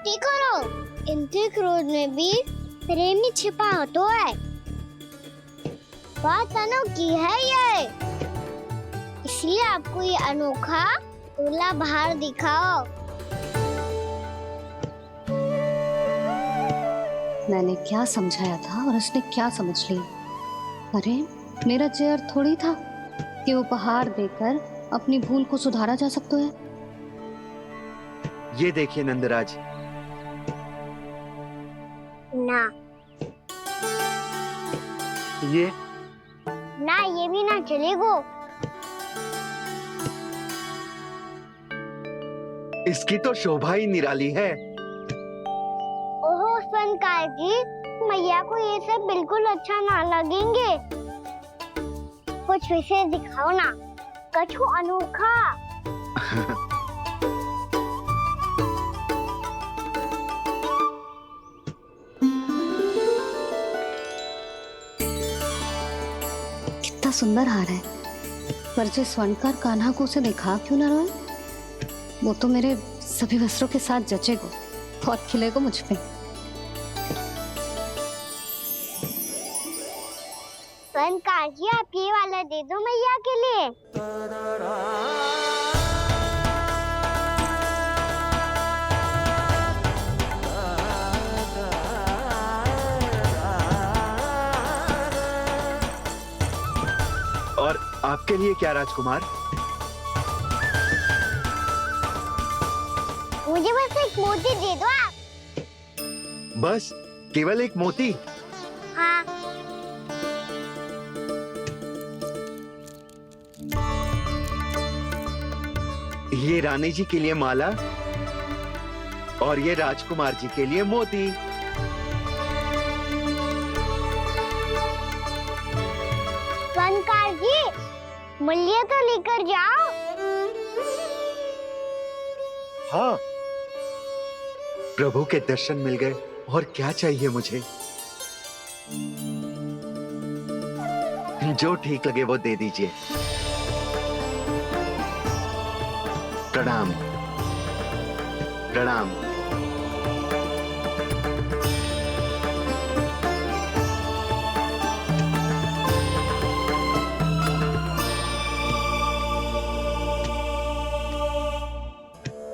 कटौती करो। इनके क्रोध में भी प्रेम ही छिपा होता है। बात अनोखी है ये, इसलिए आपको ये अनोखा दूल्हा बाहर दिखाओ। मैंने क्या समझाया था और उसने क्या समझ लिया। अरे मेरा चेयर थोड़ी था कि उपहार देकर अपनी भूल को सुधारा जा सकता है। ये देखिए नंदराज। ना ये ना, ये भी ना चलेगो। इसकी तो शोभा ही निराली है। ओहो स्वनकार जी, मैया को ये सब बिल्कुल अच्छा ना लगेंगे। कुछ विशेष दिखाओ ना, कछु अनोखा। कितना सुंदर हार है, पर जो स्वर्णकार कान्हा को उसे दिखा क्यों ना रोए? वो तो मेरे सभी वस्त्रों के साथ जचेगा और खिलेगा मुझ पे। स्वनकार जी, आप ये वाला दे दो मैया के लिए। और आपके लिए क्या राजकुमार? मुझे बस एक मोती दे दो आप। बस केवल एक मोती? हाँ। ये रानी जी के लिए माला और ये राजकुमार जी के लिए मोती। स्वनकार जी, मूल्य तो लेकर जाओ। हाँ, प्रभु के दर्शन मिल गए और क्या चाहिए मुझे। जो ठीक लगे वो दे दीजिए। प्रणाम प्रणाम।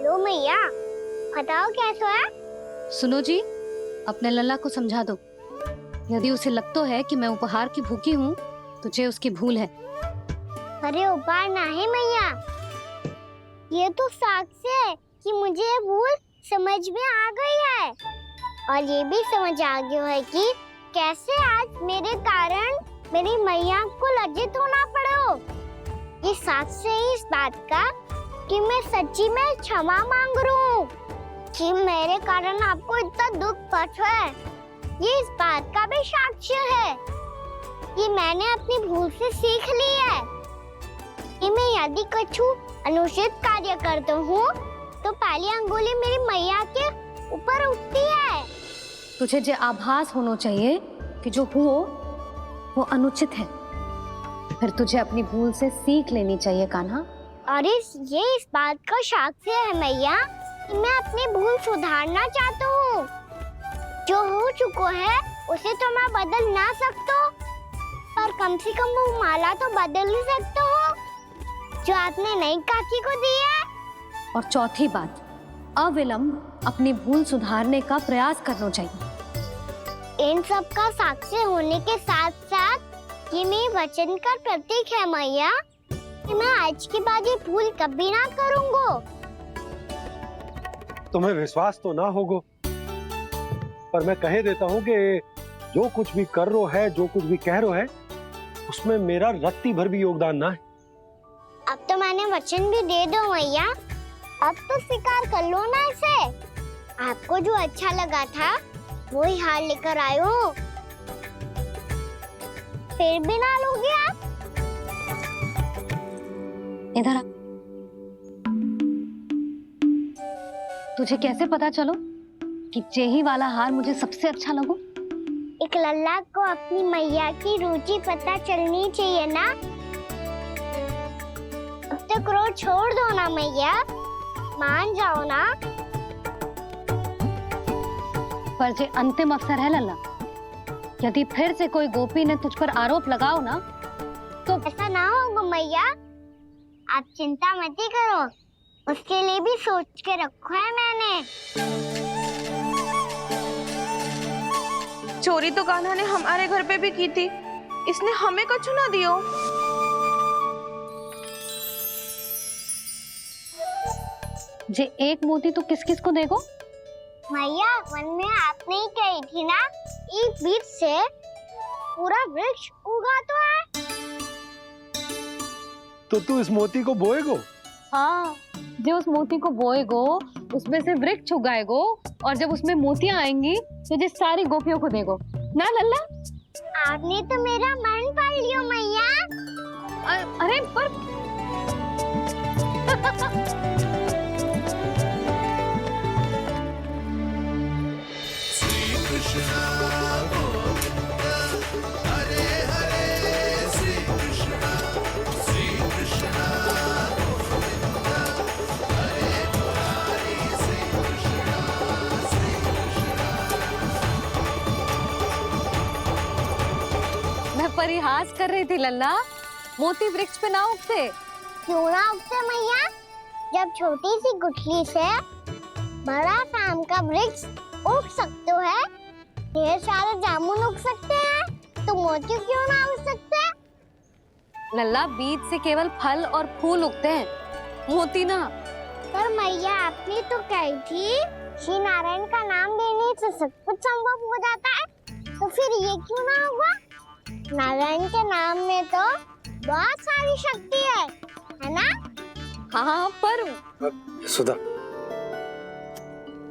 लो मैया, बताओ कैसा है? सुनो जी, अपने लल्ला को समझा दो। यदि उसे लगता है कि मैं उपहार की भूखी हूँ, तो ये उसकी भूल है। अरे उपहार ना है मैया, ये तो साक्ष्य है कि मुझे ये भूल समझ में आ गई है। और ये भी समझ आ गया है कि कैसे आज मेरे कारण मेरी मैया को लज्जित होना पड़ो। ये साक्ष्य है इस बात का कि मैं सच्ची में क्षमा मांग रहा हूँ कि मेरे कारण आपको इतना दुख पहुंचा है। ये इस बात का भी साक्ष्य है कि मैंने अपनी भूल से सीख ली है कि मैं यदि कछु अनुचित कार्य करता हूँ तो पहली अंगुली मेरी मैया के ऊपर उठती है। तुझे जो आभास होना चाहिए कि जो हुआ वो अनुचित है, फिर तुझे अपनी भूल से सीख लेनी चाहिए कान्हा। और ये इस बात का साक्ष्य है मैया कि मैं अपनी भूल सुधारना चाहता हूँ। जो हो चुका है उसे तो मैं बदल ना सकता, पर कम से कम वो माला तो बदल ही सकता हूँ जो आपने नई काकी को दी है। और चौथी बात, अविलंब अपनी भूल सुधारने का प्रयास करना चाहिए। इन सब का साक्षी होने के साथ साथ ये मेरे वचन का प्रतीक है मैया कि मैं आज के बाद ये भूल कभी ना करूँगा। तुम्हें विश्वास तो ना होगा, पर मैं कह देता हूँ कि जो कुछ भी कर रो है, जो कुछ भी कह रो है, उसमें मेरा रत्ती भर भी योगदान ना है। अब तो मैंने वचन भी दे दो मैया, अब तो स्वीकार कर लो ना इसे। आपको जो अच्छा लगा था वही हार लेकर आयो, फिर भी ना लोगे आप? इधर आ। तुझे कैसे पता चलो कि जेही वाला हार मुझे सबसे अच्छा लगो? एक लल्ला को अपनी मैया की रुचि पता चलनी चाहिए ना। अब तो क्रोध छोड़ दो ना मैया, मान जाओ ना। पर जे अंतिम अवसर है लल्ला, यदि फिर से कोई गोपी ने तुझ पर आरोप लगाओ ना तो ऐसा ना होगा मैया, आप चिंता मत ही करो, उसके लिए भी सोच के रखा है मैंने। चोरी तो कान्हा ने हमारे घर पे भी की थी, इसने हमें कछु ना दियो। जे एक मोती तो किस किस को देगो? मैया मन में आपने ही कही थी ना, एक बीज से पूरा वृक्ष उगा तो है। तो तू इस मोती को बोएगो? हाँ, जो उस मोती को बोएगो उसमें से वृक्ष उगाएगो, और जब उसमें मोतियां आएंगी तो जिस सारी गोपियों को देगो ना लल्ला। आपने तो मेरा मन पढ़ लियो मैया। अरे पर मैं परिहास कर रही थी लल्ला, मोती वृक्ष पे ना उगते। क्यों ना उगते मैया, जब छोटी सी गुठली से बड़ा आम का वृक्ष उग सकते है, ढेर सारे जामुन उग सकते हैं, तो मोती क्यों ना उग सकते? लल्ला, बीज से केवल फल और फूल उगते हैं, मोती ना। पर मैया आपने तो कही थी श्री नारायण का नाम लेने से सब कुछ संभव हो जाता है, तो फिर ये क्यों ना होगा? नारायण के नाम में तो बहुत सारी शक्ति है ना? हाँ, पर सुधा,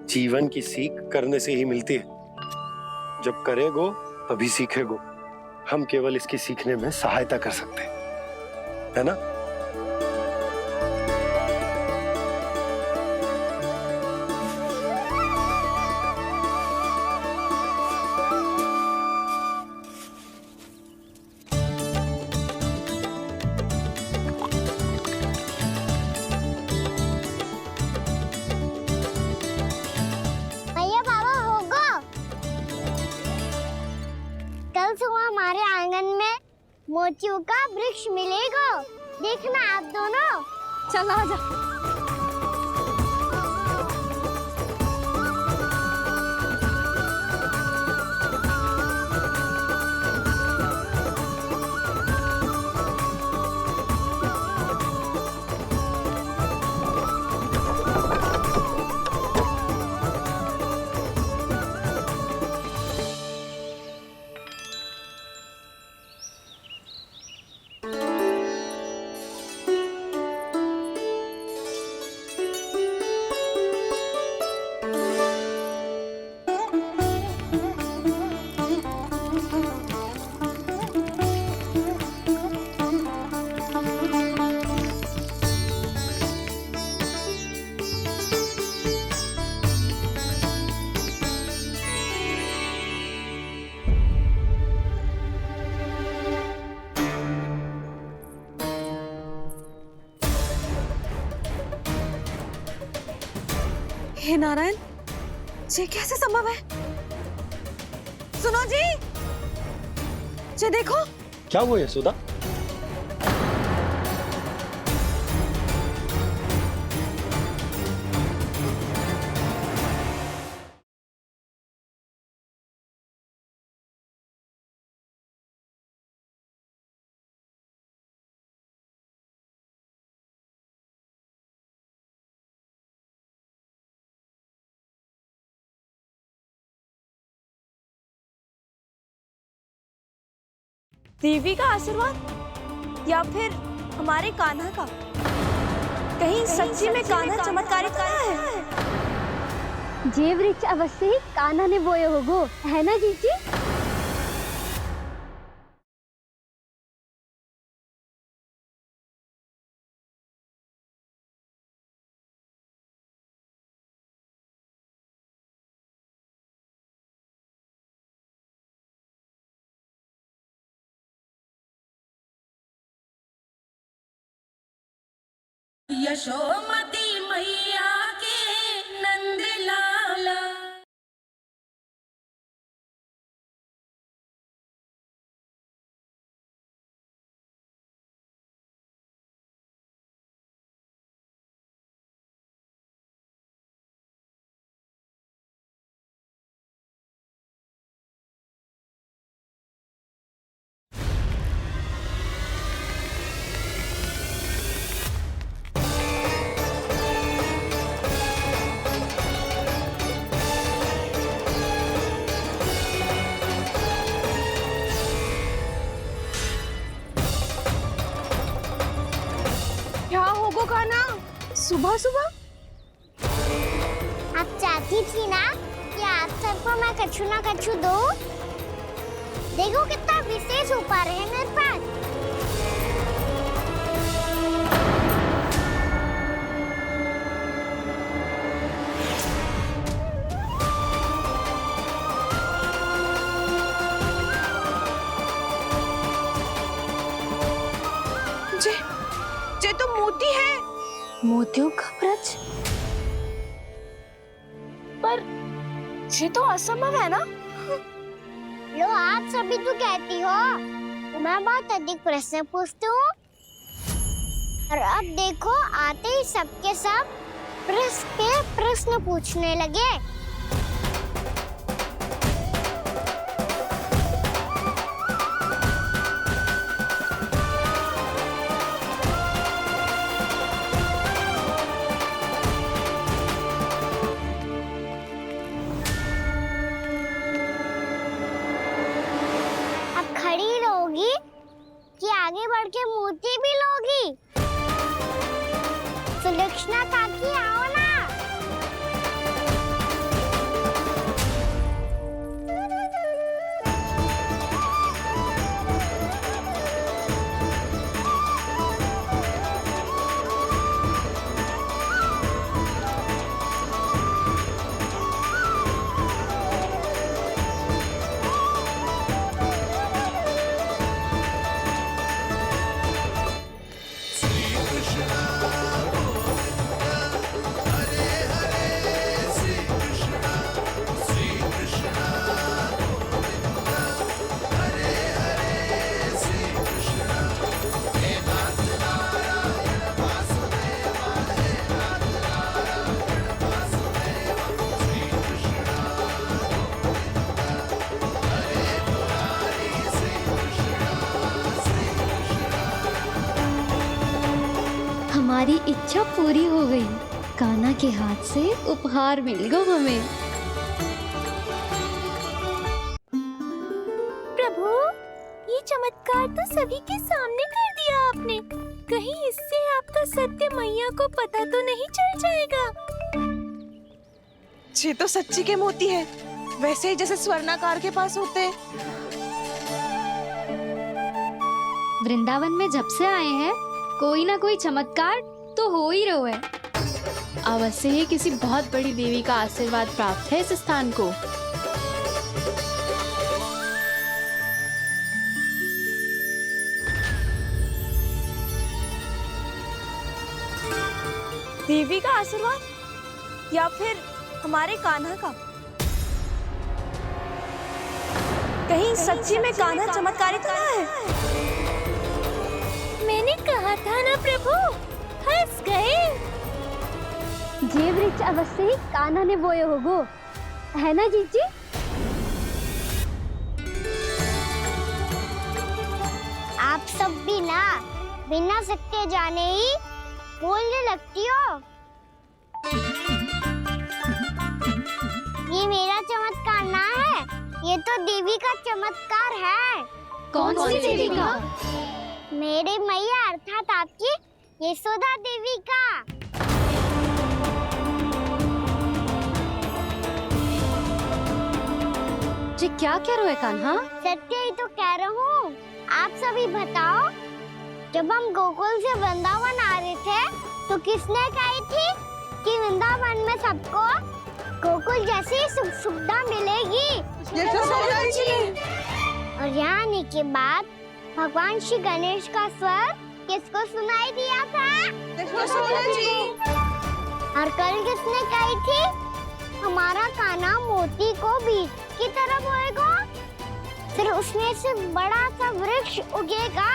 जीवन की सीख करने से ही मिलती है। जब करेगो तभी सीखेगो। हम केवल इसकी सीखने में सहायता कर सकते हैं, है ना? भैया बाबा होगो, कल सुबह हमारे आंगन में मोतियों का वृक्ष मिलेगा, देखना आप दोनों। चल आ जा। हे नारायण, ये कैसे संभव है? सुनो जी, ये देखो। क्या हुआ यशोदा? देवी का आशीर्वाद या फिर हमारे कान्हा का? कहीं सच्ची में कान्हा चमत्कारी तो ना है? जे वृक्ष अवश्य ही कान्हा ने बोए होगो, है ना जीजी? यशोमती मैया के नंद लाला। सुबह सुबह? आप चाहती थी ना कि आज सबको मैं कछु ना कछु दूं? देखो कितना विशेष उपहार है मेरे पास। ये तो मोती है। मोतियों का ब्रज? पर ये तो असंभव है ना? लो आप सभी तो कहती हो तो मैं बहुत अधिक प्रश्न पूछती हूँ, और अब देखो आते ही सबके सब प्रश्न पे प्रश्न पूछने लगे। खड़ी रहोगी कि आगे बढ़ के मूर्ति भी लोगी? सुलक्षणा काकी आओ ना। हमारी इच्छा पूरी हो गई। कान्हा के हाथ से उपहार मिल गया हमें। प्रभु, ये चमत्कार तो सभी के सामने कर दिया आपने। कहीं इससे आपका सत्य मैया को पता तो नहीं चल जाएगा? ये तो सच्ची के मोती है, वैसे ही जैसे स्वर्णाकार के पास होते हैं। वृंदावन में जब से आए हैं कोई ना कोई चमत्कार तो हो ही रहा है। अवश्य ही किसी बहुत बड़ी देवी का आशीर्वाद प्राप्त है इस स्थान को। देवी का आशीर्वाद या फिर हमारे कान्हा का? कहीं सच्ची में कान्हा चमत्कारी तो ना है? मैंने कहा था ना प्रभु, हंस गए। ये वृक्ष अवश्य ही कान्हा ने बोए होगो, है ना जीजी? आप सब भी ना बिना सत्य जाने ही बोलने लगती हो। ये मेरा चमत्कार ना है, ये तो देवी का चमत्कार है। कौन सी देवी का? मेरे मैया अर्थात आपकी यशोदा देवी का। जी क्या कह रहे हो कान्हा? सत्य ही तो कह रहा हूँ। आप सभी बताओ, जब हम गोकुल से वृंदावन आ रहे थे तो किसने कही थी कि वृंदावन में सबको गोकुल जैसी सुख सुविधा मिलेगी? यशोदा जी। और यहाँ आने के बाद भगवान श्री गणेश का स्वर किसको सुनाई दिया था? यशोदा जी। और कल किसने कही थी हमारा कान्हा मोती को बीज की तरफ होएगा, फिर उसमें से बड़ा सा वृक्ष उगेगा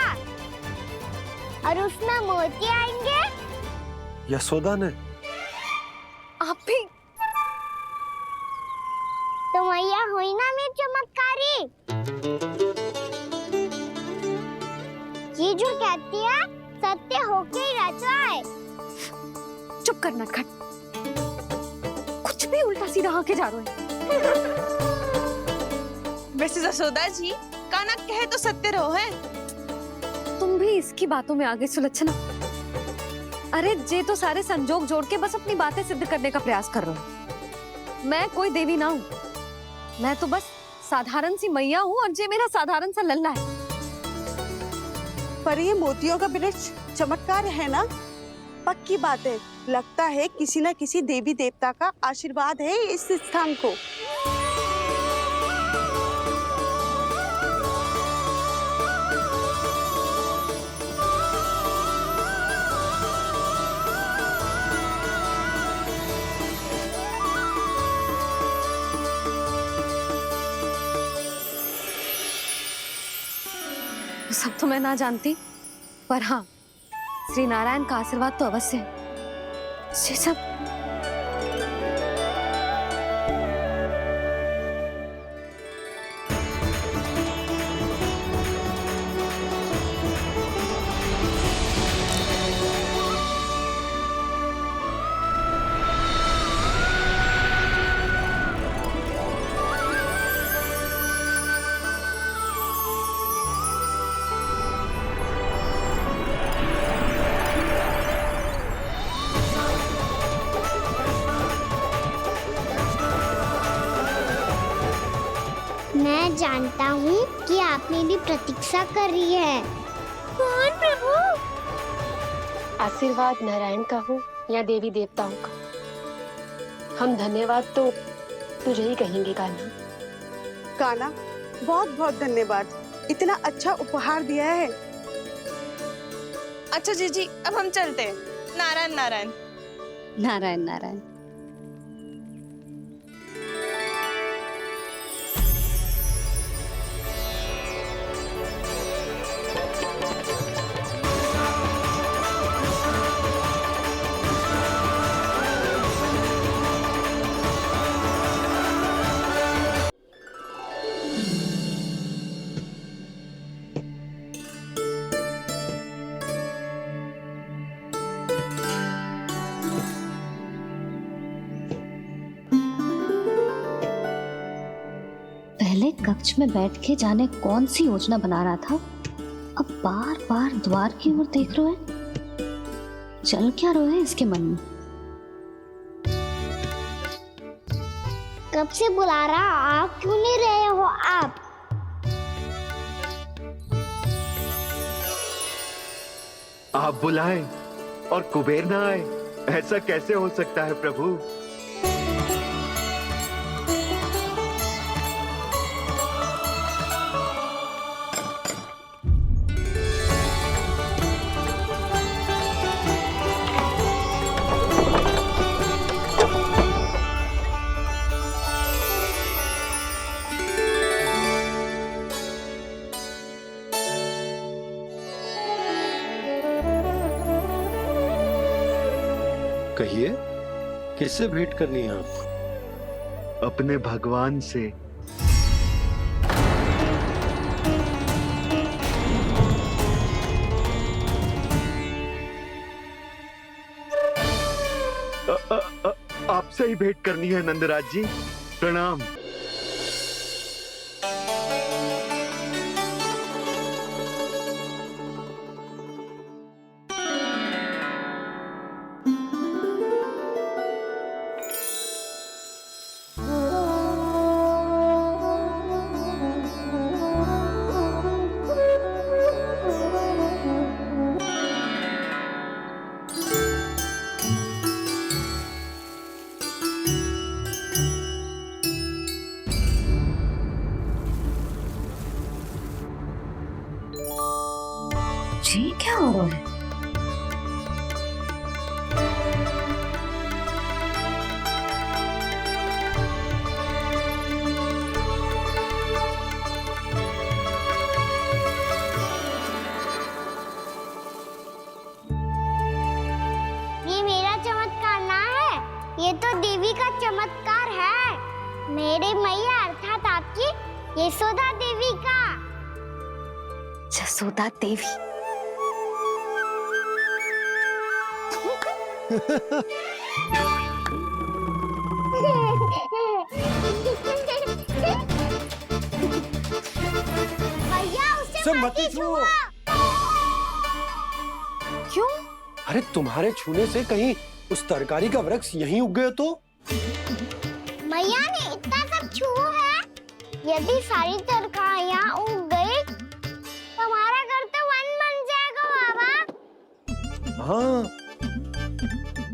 और उसमें मोती आएंगे? यशोदा ने। आप भी तो मैया हुई ना मेरी चमत्कारी। ये जो कहती है सत्य होके ही रहता है। चुप कर नटखट, कुछ भी उल्टा सीधा होके जा रहे हैं। वैसे यशोदा जी, कान्हा कहे तो सत्य रहो है। तुम भी इसकी बातों में आगे सुलझना। अरे जे तो सारे संजोग जोड़ के बस अपनी बातें सिद्ध करने का प्रयास कर रहे हो। मैं कोई देवी ना हूँ, मैं तो बस साधारण सी मैया हूँ और जे मेरा साधारण सा लल्ला है। पर ये मोतियों का वृक्ष चमत्कार है ना? पक्की बात है, लगता है किसी न किसी देवी देवता का आशीर्वाद है इस स्थान को। सब तो मैं ना जानती, पर हाँ, श्री नारायण का आशीर्वाद तो अवश्य है। ये सब मैं जानता हूँ कि आप मेरी प्रतीक्षा कर रही है। कौन प्रभु? आशीर्वाद नारायण का हो या देवी देवताओं का, हम धन्यवाद तो तुझे ही कहेंगे कान्हा। कान्हा, बहुत बहुत धन्यवाद, इतना अच्छा उपहार दिया है। अच्छा जीजी, अब हम चलते हैं। नारायण नारायण। नारायण नारायण। पहले कक्ष में बैठ के जाने कौन सी योजना बना रहा था, अब बार बार द्वार की ओर देख रहे हैं। चल क्या रहे हैं इसके मन में? कब से बुला रहा, आप क्यों नहीं रहे हो? आप बुलाएं और कुबेर ना आए, ऐसा कैसे हो सकता है प्रभु? कहिए, किससे भेंट करनी है आपको? अपने भगवान से। आपसे ही भेंट करनी है नंदराज जी। प्रणाम। जी क्या हो रहा है? ये मेरा चमत्कार ना है, ये तो देवी का चमत्कार है। मेरे मैया अर्थात आपकी यशोदा देवी का। जसोदा देवी। भैया उसे मत छुओ। क्यों? अरे तुम्हारे छूने से कहीं उस तरकारी का वृक्ष यहीं उग गए तो? मैया ने इतना सब छुआ है। यदि सारी तरकारियां उग गई तो हमारा घर तो वन बन जाएगा बाबा। हाँ,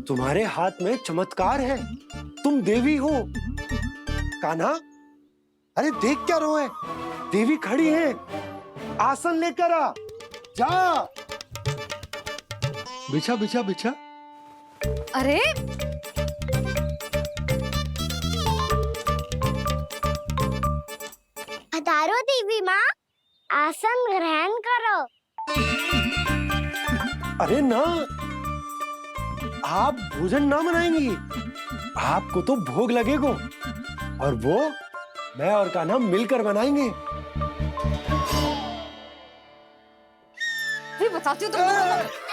तुम्हारे हाथ में चमत्कार है, तुम देवी हो। कान्हा, अरे देख क्या रोए, देवी खड़ी है, आसन लेकर आ, जा। बिछा बिछा बिछा। अरे पधारो देवी माँ, आसन ग्रहण करो। अरे ना, आप भोजन ना बनाएंगी, आपको तो भोग लगेगा और वो मैं और कान्हा मिलकर बनाएंगे। बताती हूँ तुमको।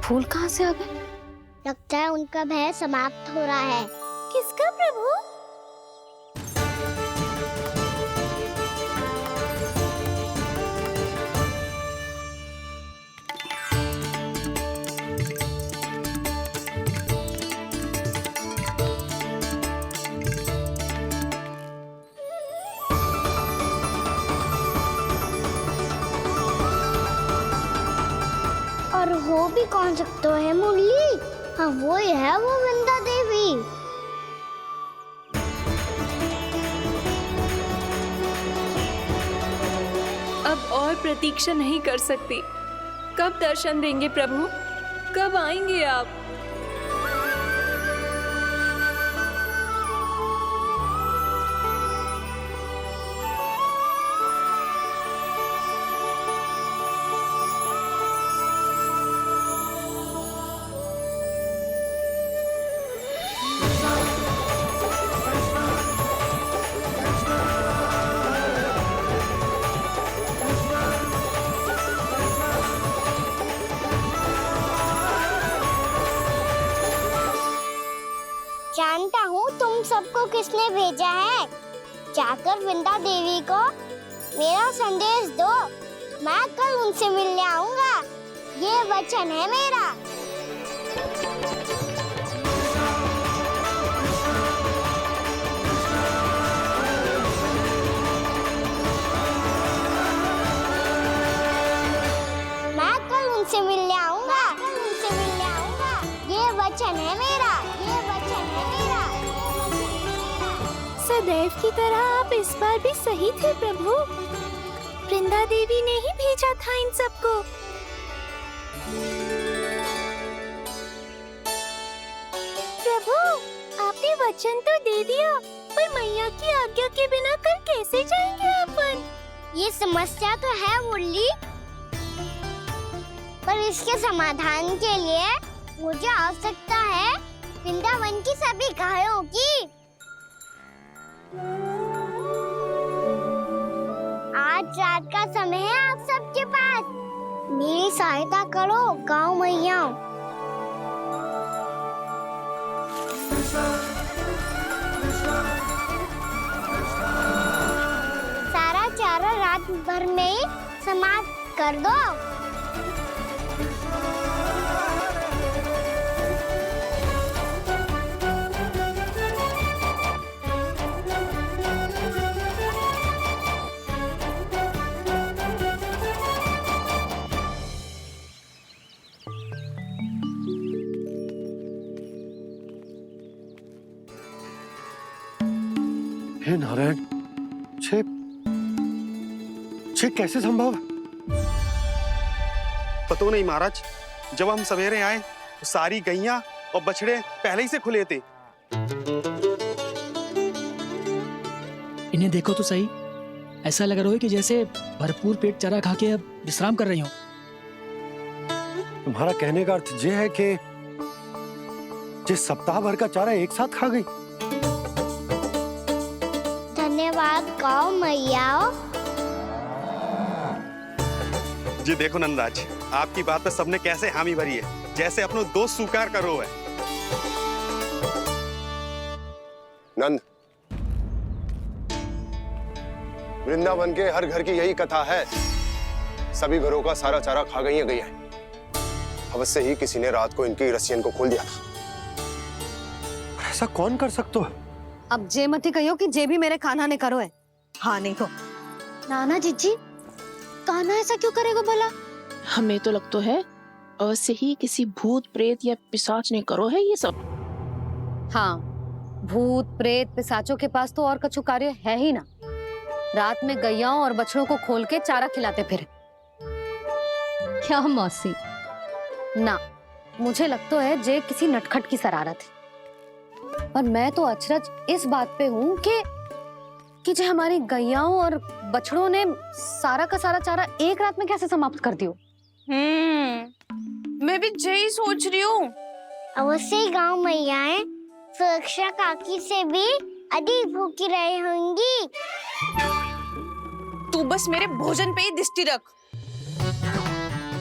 फूल कहाँ से आ गए? लगता है उनका भय समाप्त हो रहा है। किसका प्रभु? और हो भी कौन सकता है मुरली? हाँ वो ही है, वो वृंदा देवी। अब और प्रतीक्षा नहीं कर सकती। कब दर्शन देंगे प्रभु? कब आएंगे आप? जानता हूँ तुम सबको किसने भेजा है। जाकर वृंदा देवी को मेरा संदेश दो, मैं कल उनसे मिलने आऊंगा। ये वचन है मेरा। मैं कल उनसे मिलने आऊंगा। ये वचन है मेरा। सदैव की तरह आप इस बार भी सही थे प्रभु। वृंदा देवी ने ही भेजा था इन सबको। प्रभु, आपने वचन तो दे दिया, पर मैया की आज्ञा के बिना कल कैसे जाएंगे अपन? ये समस्या तो है मुरली, पर इसके समाधान के लिए मुझे आवश्यकता है वृंदावन की सभी गायों की। आज रात का समय है आप सबके पास, मेरी सहायता करो गाँव मैया। सारा चारा रात भर में ही समाप्त कर दो। हे नारायण, छे कैसे संभव? पता नहीं महाराज, जब हम सवेरे आए तो सारी गैया और बछड़े पहले ही से खुले थे। इन्हें देखो तो सही, ऐसा लग रहा है कि जैसे भरपूर पेट चरा खा के अब विश्राम कर रही हूँ। तुम्हारा कहने का अर्थ ये है कि जिस सप्ताह भर का चारा एक साथ खा गई। धन्यवाद गाओ मैया। जी देखो नंदराज, आपकी बात पे सबने कैसे हामी भरी है, जैसे अपनो दोस्त स्वीकार करो है। नंद, वृंदावन के हर घर की यही कथा है। सभी घरों का सारा चारा खा गई है। अवश्य ही किसी ने रात को इनकी रस्सियन को खोल दिया था। ऐसा कौन कर सकता है? अब जे मती कहियो कि जे भी मेरे कान्हा ने करो है। हाँ नहीं तो नाना जीजी, कान्हा ऐसा क्यों करेगा भला? हमें तो लगता है अवश्य ही किसी भूत प्रेत या पिशाच ने करो है ये सब। हाँ, भूत प्रेत पिशाचों के पास तो और कछु कार्य है ही ना। रात में गैयाओं और बछड़ों को खोल के चारा खिलाते फिर। क्या मौसी? ना, मुझे लगता है जे किसी नटखट की शरारत है। पर मैं तो अचरज इस बात पे हूँ कि जे हमारी गैयाओं और बछड़ों ने सारा का सारा चारा एक रात में कैसे समाप्त कर दियो। मैं भी यही सोच रही हूँ। अवश्य ही गाँव मैयाएं सुरक्षा काकी से भी अधिक भूखी रही होंगी। तू बस मेरे भोजन पे ही दृष्टि रख।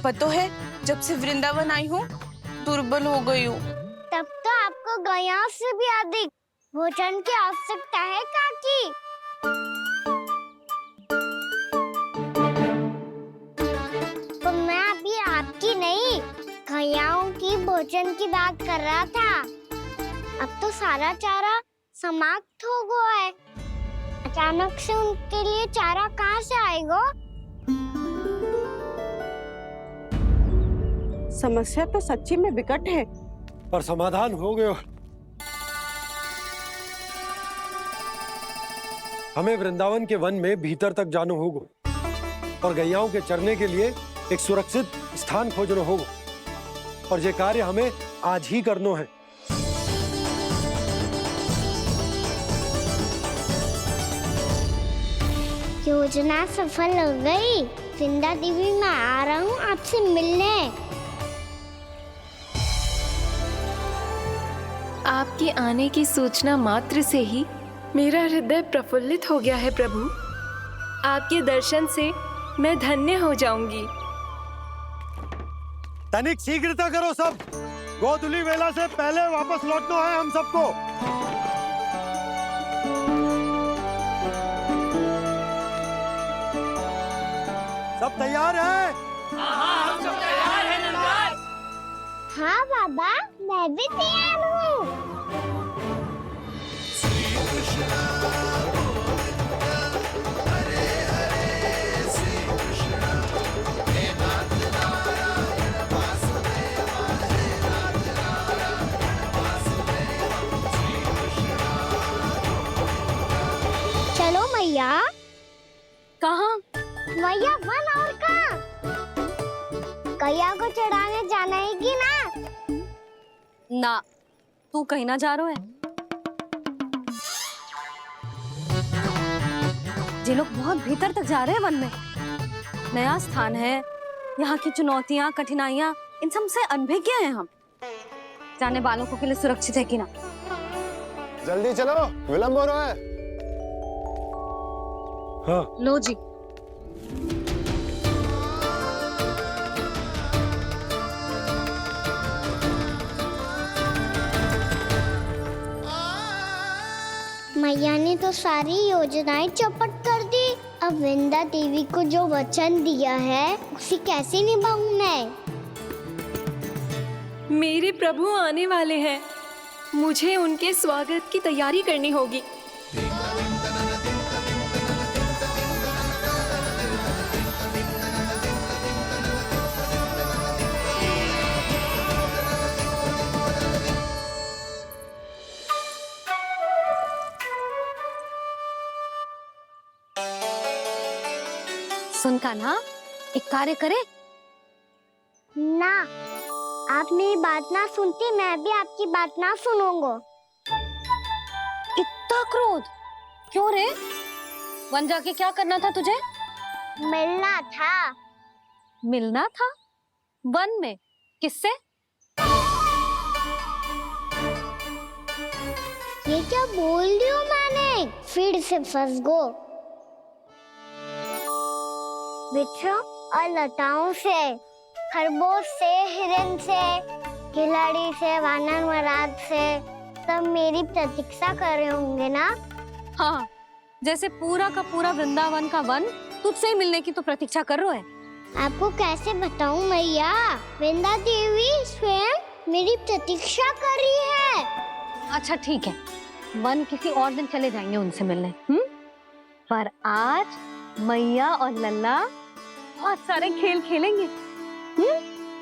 पता है, जब से वृंदावन आई हूँ दुर्बल हो गई हूँ। तब तो आपको गैयाओं से भी अधिक भोजन की आवश्यकता है काकी। तो मैं अभी आपकी नहीं, गैयाओं की भोजन की बात कर रहा था। अब तो सारा चारा समाप्त हो गया है। अचानक से उनके लिए चारा कहाँ से आएगा? समस्या तो सच्ची में विकट है, पर समाधान हो गया। हमें वृंदावन के वन में भीतर तक जाना होगा और गैयाओं के चरने के लिए एक सुरक्षित स्थान खोजना होगा। और ये कार्य हमें आज ही करना है। योजना सफल हो गई। वृंदा देवी, मैं आ रहा हूँ आपसे मिलने। आपके आने की सूचना मात्र से ही मेरा हृदय प्रफुल्लित हो गया है प्रभु। आपके दर्शन से मैं धन्य हो जाऊंगी। तनिक शीघ्रता करो सब। गोधुली वेला से पहले वापस लौटना है हम सबको। सब तैयार है? हाँ, हम सब तैयार हैं नंदराज। हाँ बाबा, मैं भी तैयार हूँ। चलो मैया। कहाँ? मैया वन और कहाँ? गैया को चढ़ाने जाना है कि ना? ना, तू कहीं ना जा रहा है। ये लोग बहुत भीतर तक जा रहे हैं वन में। नया स्थान है, यहाँ की चुनौतियाँ, कठिनाइयाँ, इन सब से अनभिज्ञ हैं हम। जाने वालों को के लिए सुरक्षित है कि ना? जल्दी चलो, विलंब हो रहा है। हाँ। लो जी। मैया ने तो सारी योजनाएं चौपट कर दी। अब वृंदा देवी को जो वचन दिया है उसे कैसे निभाऊं मैं? मेरे प्रभु आने वाले हैं, मुझे उनके स्वागत की तैयारी करनी होगी। सुन कान्हा, एक कार्य करे ना, आप मेरी बात ना सुनती, मैं भी आपकी बात ना सुनूंगा। इतना क्रोध क्यों रे? वन जाके क्या करना था तुझे? मिलना था। मिलना था? वन में किससे? ये क्या बोल रही हूँ मैंने? फिर से फंस गो। वृक्षों और लताओं से, खरगोश से, हिरन से, खिलाड़ी से, वानर महाराज से, सब मेरी प्रतीक्षा कर रहे होंगे ना? हाँ, जैसे पूरा का पूरा वृंदावन का वन तुझसे मिलने की तो प्रतीक्षा कर रहा है। आपको कैसे बताऊं मैया? वृंदा देवी स्वयं मेरी प्रतीक्षा कर रही है। अच्छा ठीक है, वन किसी और दिन चले जाएंगे उनसे मिलने। पर आज मैया और लल्ला बहुत सारे खेल खेलेंगे।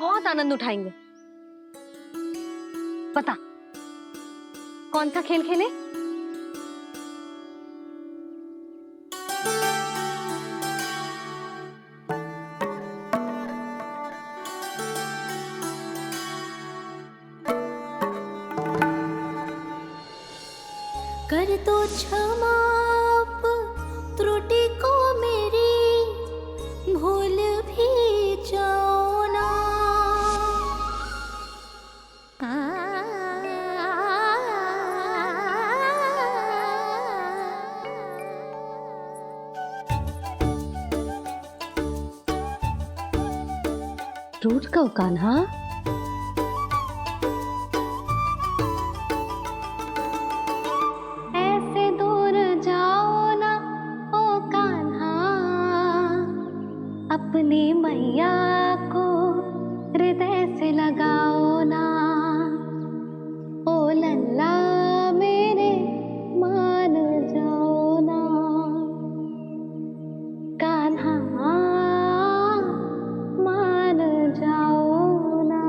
बहुत आनंद उठाएंगे। बता कौन सा खेल खेले? कर दो क्षमा त्रुटि को मेरी, भूल भी जाओ ना। टूट गओ कान्हा? ऐसे दूर जाओ ना ओ कान्हा, अपनी मैया को हृदय से लगाओ ना। ओ लल्ला मेरे मान जाओ ना, कान्हा मान जाओ ना।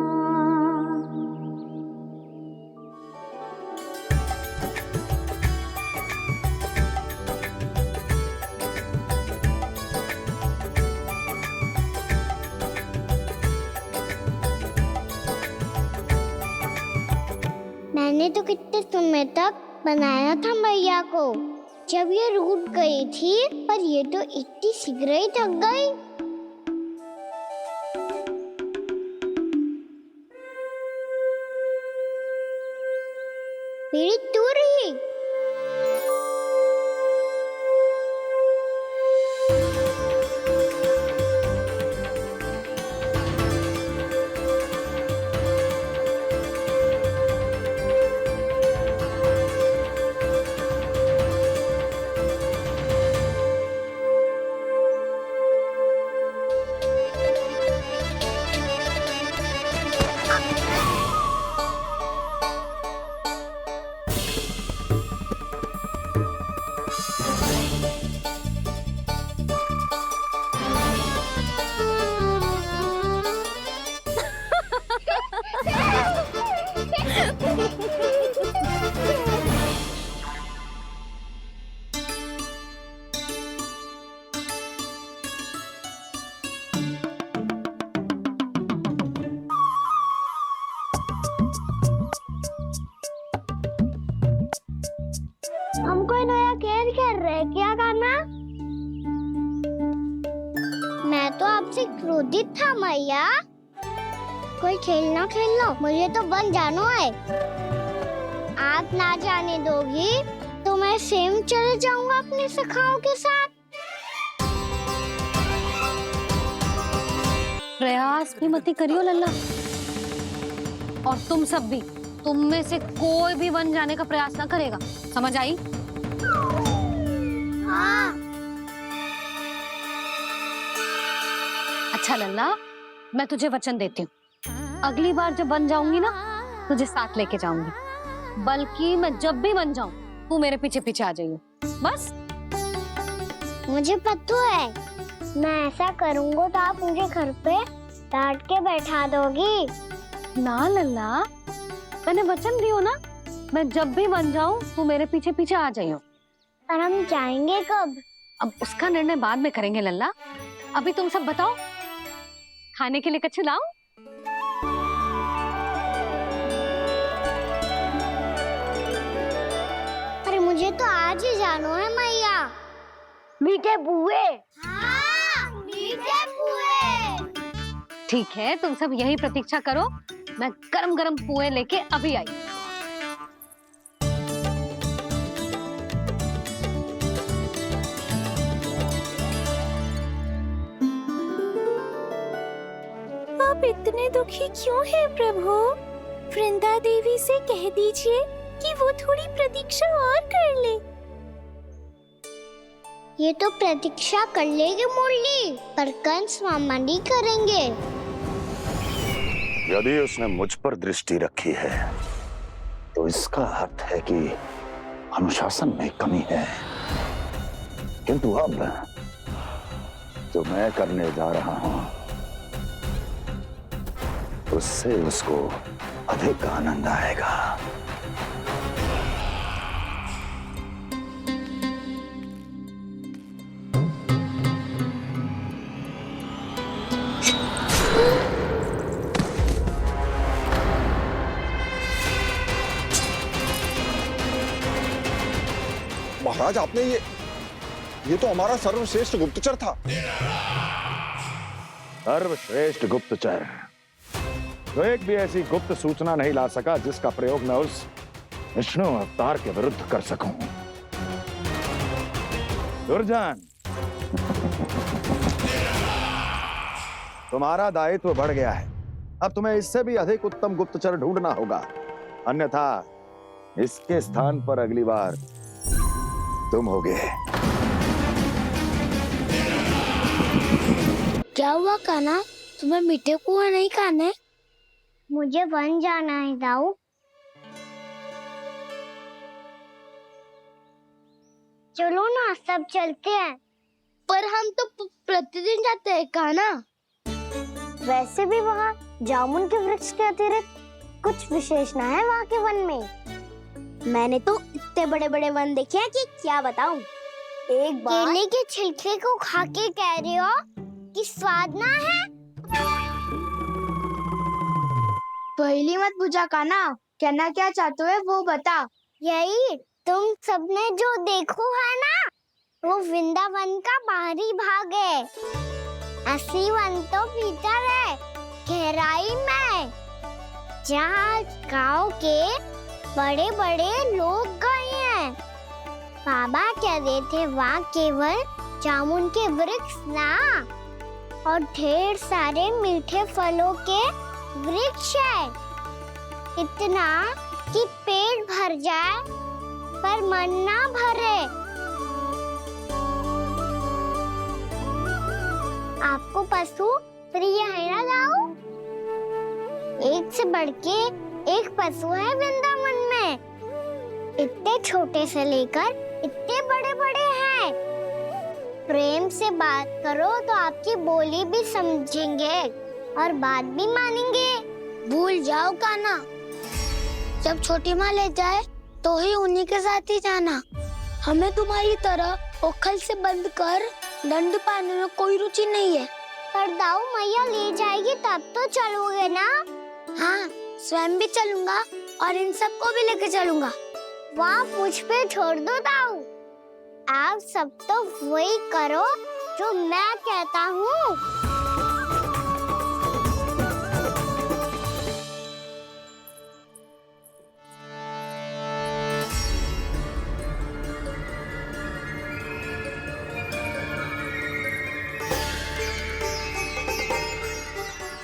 मैंने तो कितने समय तक बनाया था मैया को, जब ये रूठ गई थी, पर ये तो इतनी शीघ्र ही थक गई। मेरी दूर ही। हम कोई नया खेल खेल रहे हैं क्या कान्हा? मैं तो आपसे क्रोधित था मैया। कोई खेलना खेलना, मुझे तो बन जाना है। आप ना जाने दोगी तो मैं स्वयं चले जाऊंगा अपने सखाओं के साथ। प्रयास भी मत करियो लल्ला, और तुम सब भी, तुम में से कोई भी वन जाने का प्रयास ना करेगा, समझ आई? हाँ। अच्छा लल्ला, मैं तुझे वचन देती हूँ, अगली बार जब बन जाऊंगी ना, तुझे साथ लेके जाऊंगी। बल्कि मैं जब भी बन जाऊं, तू मेरे पीछे पीछे आ जाइयो, बस। मुझे पता है, मैं ऐसा करूंगा तो आप मुझे घर पे डांट के बैठा दोगी। ना लल्ला, मैंने वचन दियो ना, मैं जब भी बन जाऊं, तू मेरे पीछे पीछे आ जाइयो। पर हम जाएंगे कब? अब उसका निर्णय बाद में करेंगे लल्ला। अभी तुम सब बताओ, खाने के लिए कुछ लाऊं? अरे मुझे तो आज ही जाना है मैया। मीठे बुए। हाँ, मीठे बुए। ठीक है, तुम सब यही प्रतीक्षा करो, मैं गरम गरम पोहे लेके अभी आई। आप इतने दुखी क्यों हैं प्रभु? वृंदा देवी से कह दीजिए कि वो थोड़ी प्रतीक्षा और कर ले। ये तो प्रतीक्षा कर लेगी मुरली, पर कंस मामा नहीं करेंगे। यदि उसने मुझ पर दृष्टि रखी है तो इसका अर्थ है कि अनुशासन में कमी है। किंतु अब जो मैं करने जा रहा हूं उससे उसको अधिक आनंद आएगा। महाराज, आपने ये तो हमारा सर्वश्रेष्ठ गुप्तचर था। सर्वश्रेष्ठ गुप्तचर तो एक भी ऐसी गुप्त सूचना नहीं ला सका जिसका प्रयोग मैं उस विष्णु अवतार के विरुद्ध कर सकूं। दुर्जन, तुम्हारा दायित्व बढ़ गया है। अब तुम्हें इससे भी अधिक उत्तम गुप्तचर ढूंढना होगा, अन्यथा इसके स्थान पर अगली बार तुम होगे। क्या हुआ कान्हा, तुम्हें मीठे कुआं नहीं खाने? मुझे वन जाना है दाऊ। चलो ना, सब चलते हैं। पर हम तो प्रतिदिन जाते हैं कान्हा। वैसे भी वहाँ जामुन के वृक्ष के अतिरिक्त कुछ विशेष ना है वहाँ के वन में। मैंने तो इतने बड़े बड़े वन देखे हैं कि क्या बताऊं। एक बार केले के छिलके को खा के कह रहे हो कि स्वाद ना है? पहली मत बुझा कान्हा, कहना क्या चाहते हो वो बता। यही तुम सबने जो देखो है ना, वो वृंदावन का बाहरी भाग है। असली वन तो भीतर है, गहराई में, जहाँ गांव के बड़े बड़े लोग गए हैं। बाबा कह रहे थे वहाँ केवल जामुन के वृक्ष ना, और ढेर सारे मीठे फलों के वृक्ष है। इतना कि पेट भर जाए पर मन ना भरे। आपको पशु प्रिय है ना दाऊ? एक से बढ़ के एक पशु है वृंदावन में। इतने छोटे से लेकर इतने बड़े बड़े हैं। प्रेम से बात करो तो आपकी बोली भी समझेंगे और बात भी मानेंगे। भूल जाओ कान्हा, जब छोटी माँ ले जाए तो ही उन्हीं के साथ ही जाना। हमें तुम्हारी तरह ओखल से बंद कर दंड पाने में कोई रुचि नहीं है। पर दाऊ मैया ले जाएगी तब तो चलोगे ना? हाँ, स्वयं भी चलूंगा और इन सबको भी लेके चलूंगा। वहाँ मुझ पे छोड़ दो दाऊ। आप सब तो वही करो जो मैं कहता हूँ।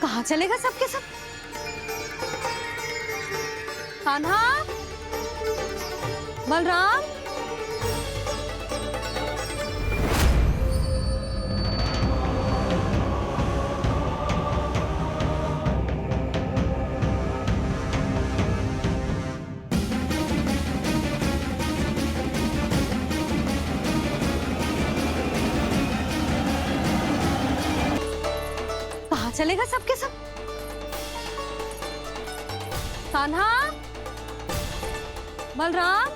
कहाँ चलेगा सबके सब? कान्हा, बलराम, कहाँ चलेगा सबके सब? कान्हा, बलराम,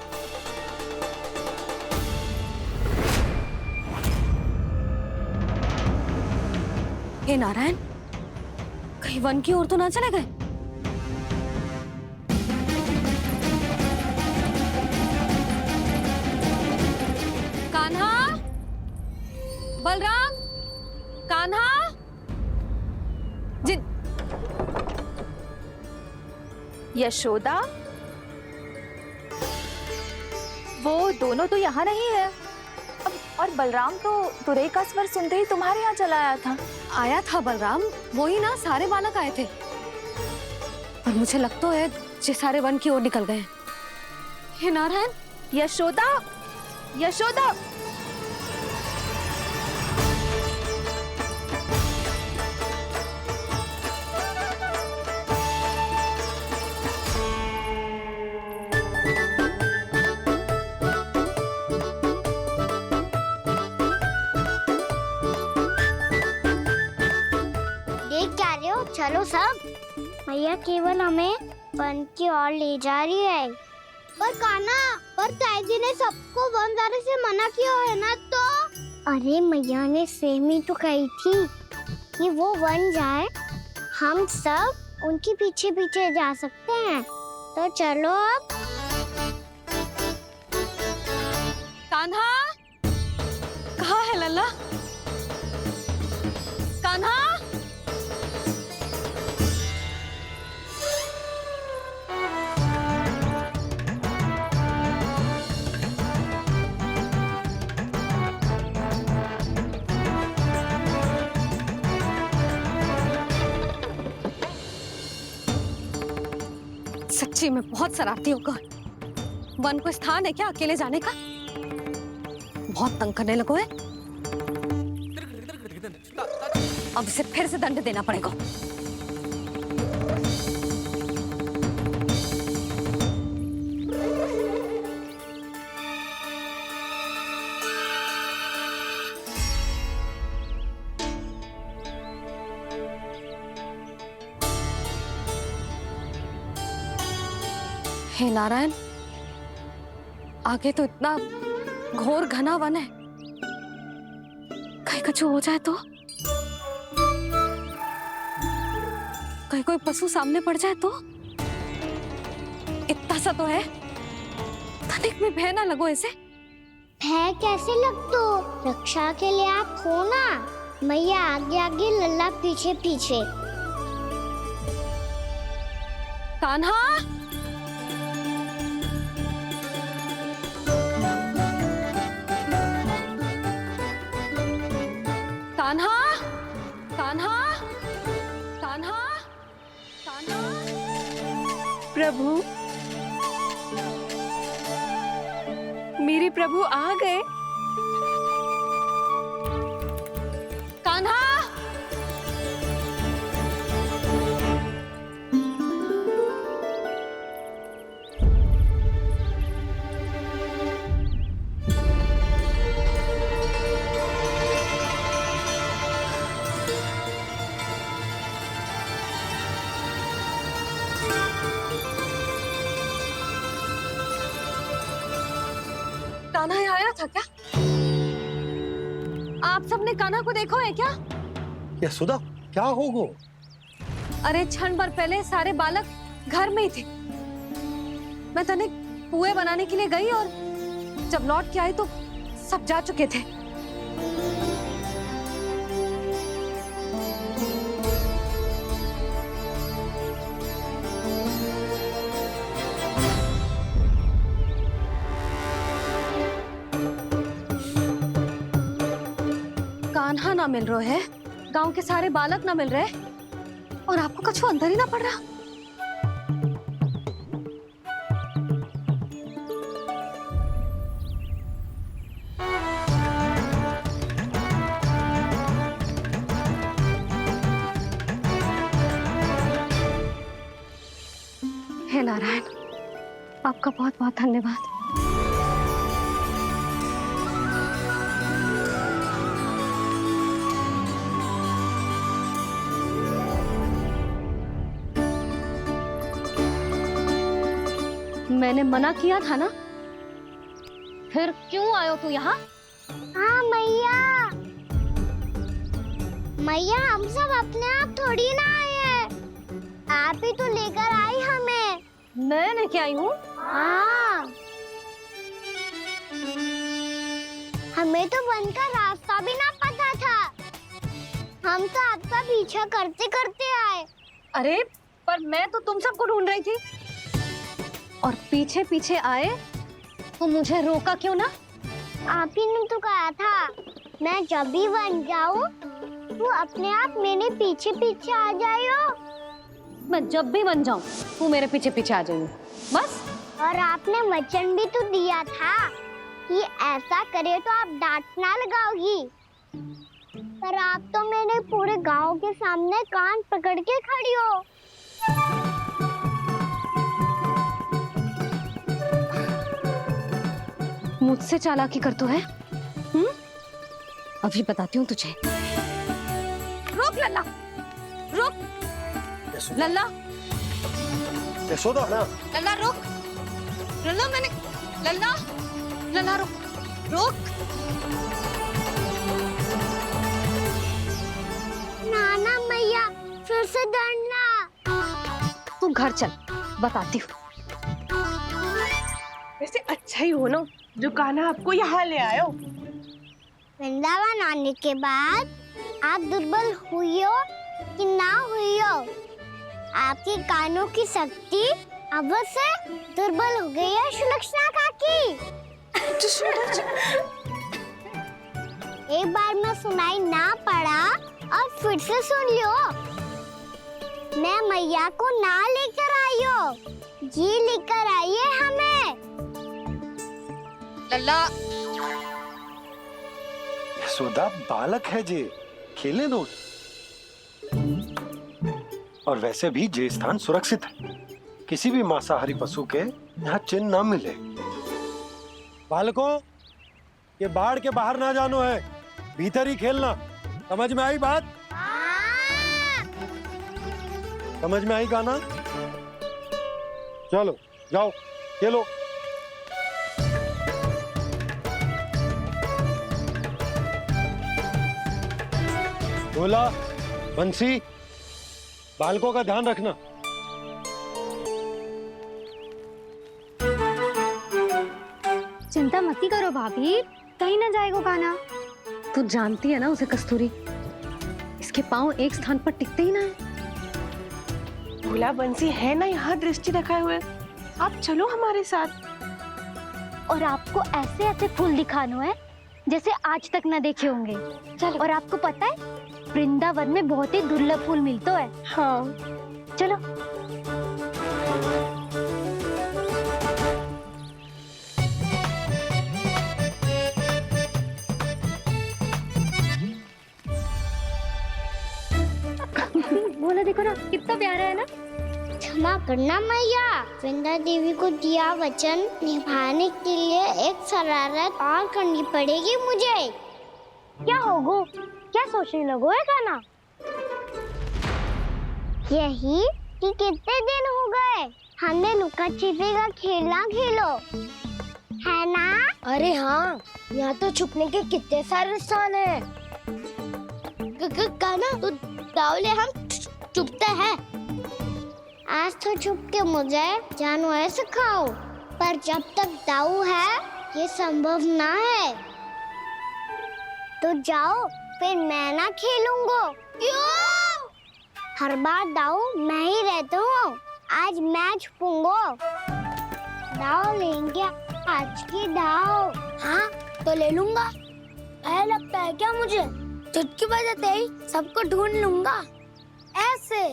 हे नारायण, कहीं वन की ओर तो ना चले गए? कान्हा, बलराम, कान्हा, यशोदा, वो दोनों तो यहाँ नहीं है। और बलराम तो तुरई का स्वर सुनते ही तुम्हारे यहाँ चला आया था। आया था बलराम, वही ना सारे बालक आए थे। पर मुझे लगता है जे सारे वन की ओर निकल गए। हे नारायण! यशोदा, यशोदा! चलो सब, मैया केवल हमें वन की ओर ले जा रही है। पर कान्हा, पर ताईजी ने सबको वन जाने से मना किया है ना। तो अरे मैया ने सेमी तो कही थी कि वो वन जाए, हम सब उनके पीछे पीछे जा सकते हैं। तो चलो अब। कान्हा, कहाँ है लल्ला? कान्हा! सच्ची में बहुत शरारती होगा। वन को स्थान है क्या अकेले जाने का? बहुत तंग करने लगो है। अब इसे फिर से दंड देना पड़ेगा। हे नारायण, आगे तो इतना घोर घना वन है, कहीं कुछ हो जाए तो? कहीं कोई पशु सामने पड़ जाए तो? इतना सा तो है, तनिक में भय ना लगो इसे। भय कैसे लग तो? रक्षा के लिए आप हो ना। मैया आगे आगे, लल्ला पीछे पीछे। कान्हा! कान्हा! कान्हा! कान्हा! कान्हा! प्रभु, मेरे प्रभु आ गए। कान्हा! कान्हा यहाँ आया था क्या? आप सबने कान्हा को देखो है क्या? यशोदा, क्या हो गो? अरे क्षण भर पहले सारे बालक घर में ही थे। मैं तनिक पुए बनाने के लिए गई और जब लौट के आई तो सब जा चुके थे। कान्हा ना मिल रहा है, गांव के सारे बालक ना मिल रहे, और आपको कुछ अंदर ही ना पड़ रहा। हे नारायण, आपका बहुत बहुत धन्यवाद। मैंने मना किया था ना, फिर क्यों आयो तू यहाँ? हाँ मैया, मैया हम सब अपने आप थोड़ी ना आए हैं, आप ही तो लेकर आई हमें। मैं लेके आई हूँ? हाँ, हमें तो वन का रास्ता भी ना पता था, हम तो आपका पीछा करते करते आए। अरे पर मैं तो तुम सबको ढूंढ रही थी। और पीछे पीछे आए तो मुझे रोका क्यों ना? आप ही ने तो कहा था मैं जब भी बन जाऊं तू अपने आप मेरे पीछे पीछे आ जाइयो। मैं जब भी बन जाऊं तू मेरे पीछे पीछे आ जाइयो बस। और आपने वचन भी तो दिया था कि ऐसा करे तो आप डांट ना लगाओगी, पर आप तो मेरे पूरे गांव के सामने कान पकड़ के खड़ी हो। मुझसे चालाकी कर तो है? अभी बताती हूँ तुझे। रुक लल्ला, रुक लल्ला, यशोदा ना लल्ला रुक, लल्ला मैंने, लल्ला, लल्ला रुक, रुक। नाना मैया फिर से डरना। तू घर चल, बताती हूँ। वैसे अच्छा ही हो ना जो कान्हा आपको यहाँ ले आयो। वृंदावन आने के बाद आप दुर्बल हुई हो कि ना हुई हो, आपके कानों की शक्ति अब से दुर्बल हो गई है सुलक्षणा काकी। एक बार में सुनाई ना पड़ा और फिर से सुन लियो। मैं मैया को ना लेकर आई हो, जी लेकर आई है हमें। लल्ला, यशोदा बालक है जे, खेलने दो। और वैसे भी जे स्थान सुरक्षित है, किसी भी मांसाहारी पशु के यहाँ चिन्ह ना मिले। बालकों, ये बाढ़ के बाहर ना जानो है, भीतर ही खेलना। समझ में आई बात? समझ में आई गाना? चलो जाओ खेलो। बोला बंसी, बालकों का ध्यान रखना। चिंता मत करो भाभी, कहीं ना जाएगा कान्हा। तू जानती है ना उसे कस्तूरी, इसके पांव एक स्थान पर टिकते ही ना है। भोला बंसी है ना यहाँ दृष्टि रखाए हुए, आप चलो हमारे साथ। और आपको ऐसे ऐसे फूल दिखाना है जैसे आज तक ना देखे होंगे। चलो। और आपको पता है वृंदावन में बहुत ही दुर्लभ फूल मिलते हैं। हाँ चलो। बोला देखो ना कितना प्यारा है ना। क्षमा करना मैया, वृंदा देवी को दिया वचन निभाने के लिए एक शरारत और करनी पड़ेगी मुझे। क्या होगो? क्या सोचने लगो है गाना? यही कि कितने दिन हो गए हमने लुका छिपी का खेलना खेलो, है ना? अरे हाँ, यहाँ तो छुपने के कितने सारे स्थान है। गाना तो दावले हम छुपते हैं। आज तो छुप के मुझे जानवर सिखाओ, पर जब तक दाऊ है ये संभव ना है। तो जाओ, फिर मैं ना खेलूंगा। क्यों? हर बार दाऊ मैं ही रहता हूँ, आज मैं छुपूंगा। दाऊ लेंगे आज की दाऊ। हाँ तो ले लूंगा। ऐसा लगता है क्या मुझे? चुटकी बजाते ही सबको ढूंढ लूंगा ऐसे।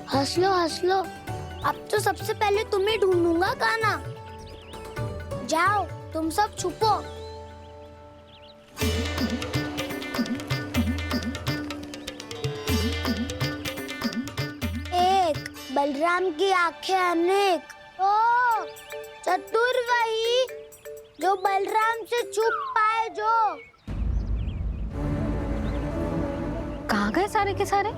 हंस लो, अब तो सबसे पहले तुम्हें ढूंढूंगा गाना। जाओ तुम सब छुपो। एक बलराम की आंखें अनेक। ओ चतुर वही जो बलराम से छुप पाए। जो कहाँ गए सारे के सारे?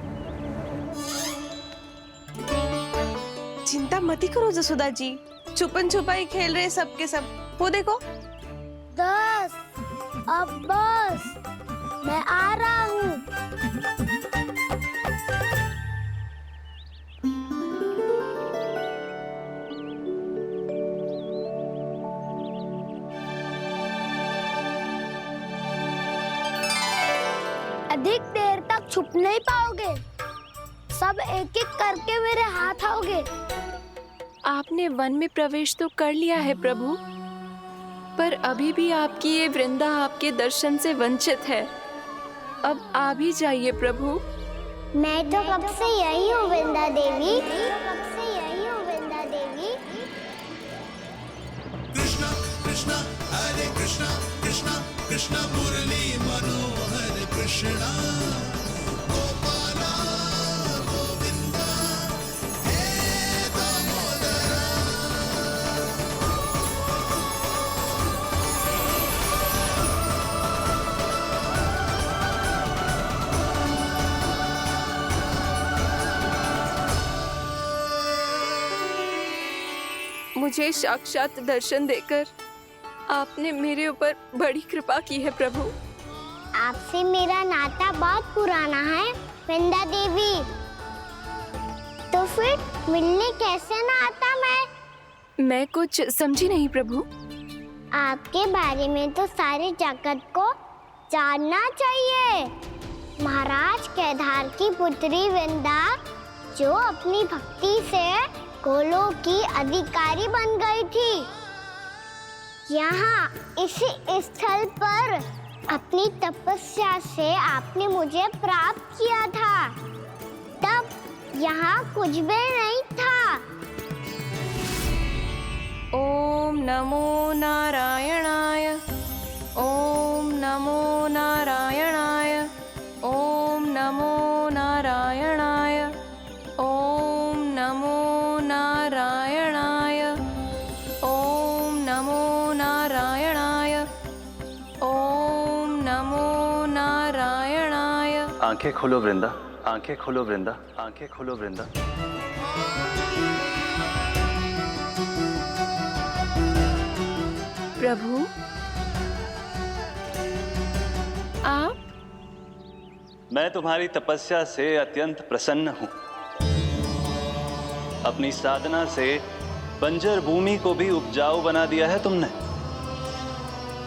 चिंता मत करो जसोदा जी, छुपन छुपाई खेल रहे सब के सब। वो देखो 10 अब बस, मैं आ रहा हूँ। अधिक देर तक छुप नहीं पाओगे। सब एक एक करके मेरे हाथ आओगे। आपने वन में प्रवेश तो कर लिया है प्रभु, पर अभी भी आपकी ये वृंदा आपके दर्शन से वंचित है। अब आ भी जाइए प्रभु। मैं तो कब से यही हूँ वृंदा देवी। कृष्णा कृष्णा हरे कृष्णा कृष्णा कृष्णा मुरली मनोहर कृष्णा गोपाला गोविंदा हे दामोदरा। मुझे साक्षात दर्शन देकर आपने मेरे ऊपर बड़ी कृपा की है प्रभु। आपसे मेरा नाता बहुत पुराना है वृंदा देवी, तो फिर मिलने कैसे ना आता मैं कुछ समझी नहीं प्रभु। आपके बारे में तो सारे जगत को जानना चाहिए। महाराज केदार की पुत्री वृंदा जो अपनी भक्ति से गोलोक की अधिकारी बन गई थी, यहाँ इसी स्थल पर अपनी तपस्या से आपने मुझे प्राप्त किया था। तब यहाँ कुछ भी नहीं था। ओम नमो नारायणाय, ओम नमो नारायणाय, ओम नमो नारायणाय, ओम नमो नारायणाय, ओम नमो नारायणाय, ओम नमो नारायणाय। आंखें खोलो वृंदा, आंखें खोलो वृंदा, आंखें खोलो वृंदा। प्रभु आप? मैं तुम्हारी तपस्या से अत्यंत प्रसन्न हूं। अपनी साधना से बंजर भूमि को भी उपजाऊ बना दिया है तुमने।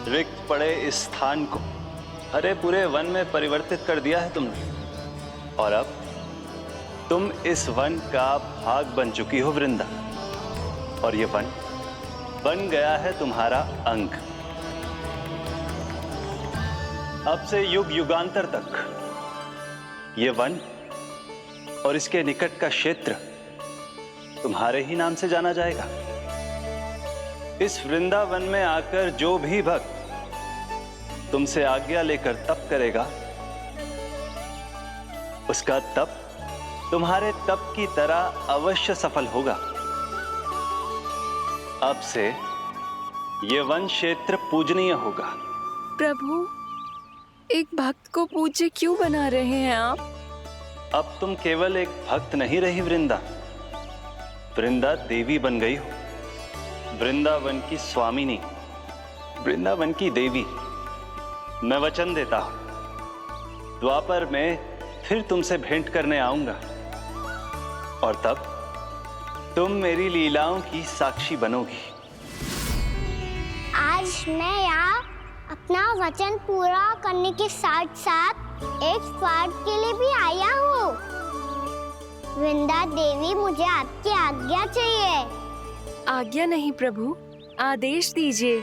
रिक्त पड़े इस स्थान को हरे पूरे वन में परिवर्तित कर दिया है तुमने, और अब तुम इस वन का भाग बन चुकी हो वृंदा, और ये वन बन गया है तुम्हारा अंग। अब से युग युगांतर तक ये वन और इसके निकट का क्षेत्र तुम्हारे ही नाम से जाना जाएगा। इस वृंदावन में आकर जो भी भक्त तुमसे आज्ञा लेकर तप करेगा, उसका तप तुम्हारे तप की तरह अवश्य सफल होगा। अब से ये वन क्षेत्र पूजनीय होगा। प्रभु, एक भक्त को पूज्य क्यों बना रहे हैं आप? अब तुम केवल एक भक्त नहीं रही वृंदा, वृंदा देवी बन गई हो। वृंदावन की स्वामिनी, वृंदावन की देवी। मैं वचन देता हूं, द्वापर में फिर तुमसे भेंट करने आऊंगा, और तब तुम मेरी लीलाओं की साक्षी बनोगी। आज मैं यहाँ अपना वचन पूरा करने के साथ साथ एक स्वार्थ के लिए भी आया हूँ। वृंदा देवी, मुझे आपकी आज्ञा चाहिए। आज्ञा नहीं प्रभु, आदेश दीजिए।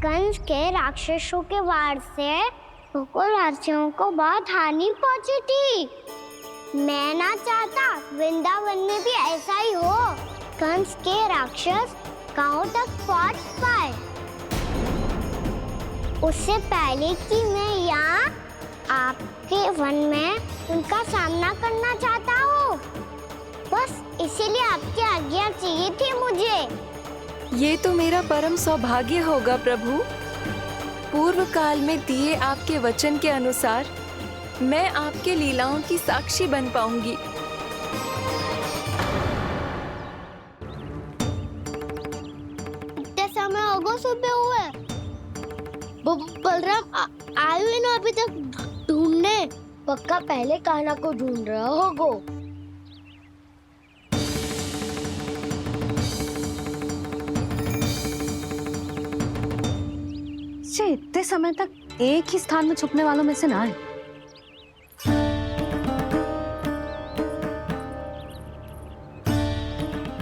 कंस के राक्षसों के वार से गोकुलवासियों को बहुत हानि पहुंची थी। मैं ना चाहता वृंदावन में भी ऐसा ही हो। कंस के राक्षस गांव तक पहुंच पाए, उससे पहले कि मैं यहाँ आपके वन में उनका सामना करना चाहता हूँ। बस इसीलिए आपकी आज्ञा चाहिए थी मुझे। ये तो मेरा परम सौभाग्य होगा प्रभु। पूर्व काल में दिए आपके वचन के अनुसार मैं आपके लीलाओं की साक्षी बन पाऊंगी। इतने समय होगा सुबह हुए। बलराम आए हुए ना अभी तक ढूंढने। पक्का पहले कान्हा को ढूंढ रहा होगा। बच्चे इतने समय तक एक ही स्थान में छुपने वालों में से ना है।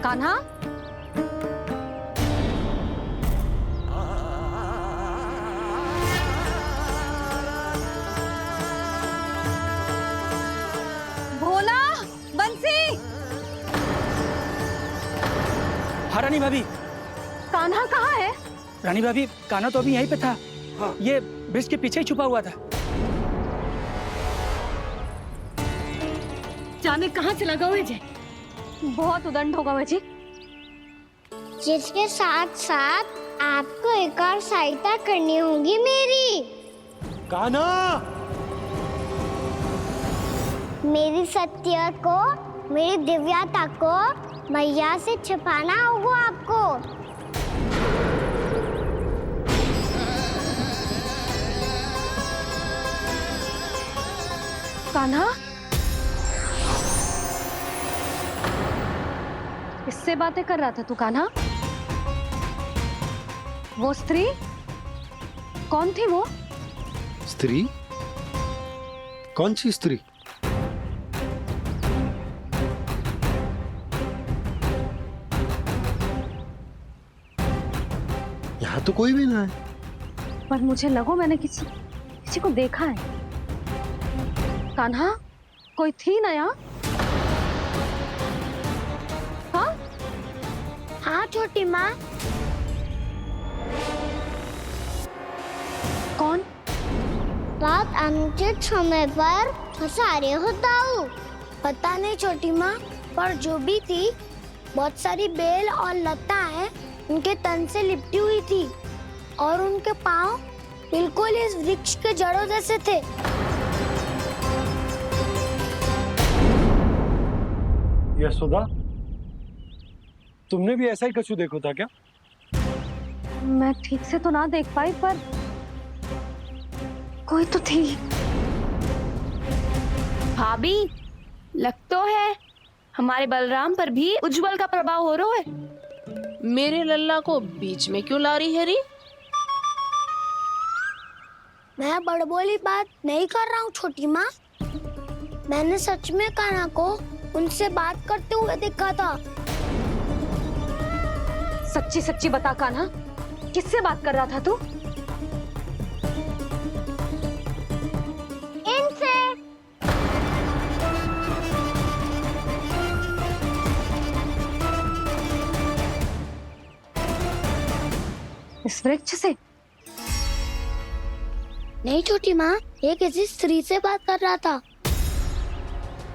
कान्हा, भोला, बंसी। हाँ रानी भाभी। कान्हा कहाँ है? रानी भाभी, कान्हा तो अभी यहीं पे था। हाँ। ये ब्रिज के पीछे ही छुपा हुआ था। जाने कहाँ चला गया है? बहुत उदंड होगा वजी। जिसके साथ साथ आपको एक और सहायता करनी होगी मेरी। कान्हा, मेरी सत्य को, मेरी दिव्यता को मैया से छिपाना होगा आपको। कान्हा, किससे बातें कर रहा था तू कान्हा? वो स्त्री कौन थी? वो स्त्री? कौन सी स्त्री? यहाँ तो कोई भी ना है। पर मुझे लगो मैंने किसी को देखा है। कान्हा, कोई थी ना यहाँ? हाँ? हाँ छोटी माँ। कौन? रात अनुचित समय पर फंसारे होता हूँ। पता नहीं छोटी माँ, पर जो भी थी बहुत सारी बेल और लताएं उनके तन से लिपटी हुई थी और उनके पाँव बिल्कुल इस वृक्ष के जड़ों जैसे थे। यशोदा, तुमने भी ऐसा ही कछु देखा था क्या? मैं ठीक से तो ना देख पाई, पर कोई तो थी। भाभी, लग तो है हमारे बलराम पर भी उज्जवल का प्रभाव हो रहा है। मेरे लल्ला को बीच में क्यों ला रही है री? मैं बड़बोली बात नहीं कर रहा हूँ छोटी माँ। मैंने सच में कान्हा को उनसे बात करते हुए देखा था। सच्ची सच्ची बता कान्हा, किससे बात कर रहा था तू? इनसे। इस वृक्ष से? नहीं छोटी माँ, ये किसी स्त्री से बात कर रहा था।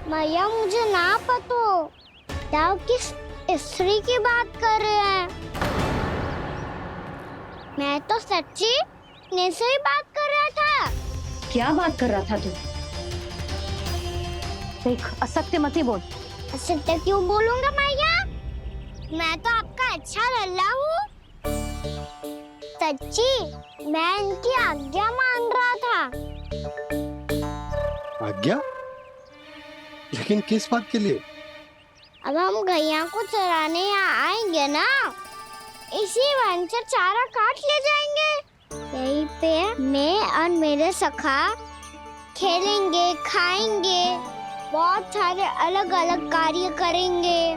मैया मुझे ना पतो क्या किस स्त्री की बात कर रहे हैं। मैं तो सच्ची ने से ही बात कर रहा था। क्या बात कर रहा था तू? देख, असत्य मत ही बोल। असत्य क्यों बोलूंगा मैया? मैं तो आपका अच्छा लल्ला हूँ। सच्ची मैं इनकी आज्ञा मान रहा था। आज्ञा? लेकिन किस बात के लिए? अब हम गैया को चराने यहाँ आएंगे ना, इसी वन से चारा काट ले जाएंगे। यहीं पे मैं और मेरे सखा खेलेंगे, खाएंगे, बहुत सारे अलग अलग कार्य करेंगे।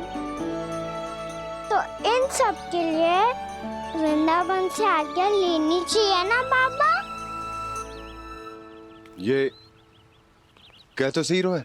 तो इन सब के लिए वृंदावन से आज्ञा लेनी चाहिए ना बाबा? ये क्या तो सही रो है?